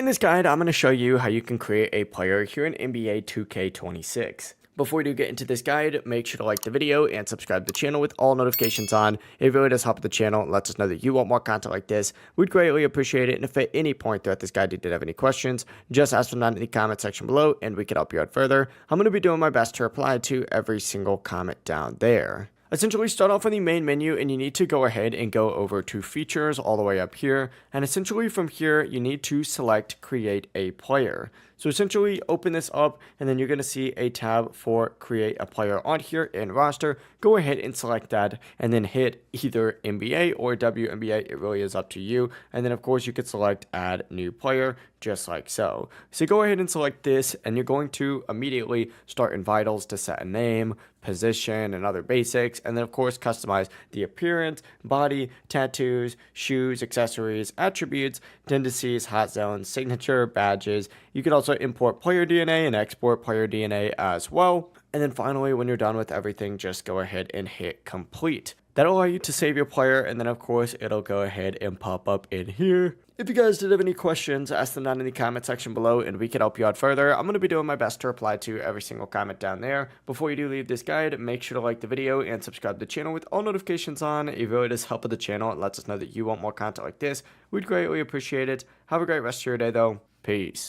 In this guide, I'm going to show you how you can create a player here in NBA 2K26. Before we do get into this guide, make sure to like the video and subscribe to the channel with all notifications on. It really does help the channel and lets us know that you want more content like this. We'd greatly appreciate it, and if at any point throughout this guide you did have any questions, just ask them down in the comment section below and we can help you out further. I'm going to be doing my best to reply to every single comment down there. Essentially, start off in the main menu and you need to go ahead and go over to features all the way up here. And essentially from here, you need to select create a player. So essentially open this up and then you're going to see a tab for create a player on here in roster. Go ahead and select that and then hit either NBA or WNBA. It really is up to you. And then of course you could select add new player just like so. So go ahead and select this and you're going to immediately start in vitals to set a name, position, and other basics. And then of course customize the appearance, body, tattoos, shoes, accessories, attributes, tendencies, hot zones, signature, badges. You can also import player DNA and export player DNA as well. And then finally, when you're done with everything, just go ahead and hit complete. That'll allow you to save your player, and then of course it'll go ahead and pop up in here. If you guys did have any questions, ask them down in the comment section below and we can help you out further. I'm going to be doing my best to reply to every single comment down there. Before you do leave this guide, make sure to like the video and subscribe to the channel with all notifications on. It really does help with the channel and lets us know that you want more content like this. We'd greatly appreciate it. Have a great rest of your day though. Peace.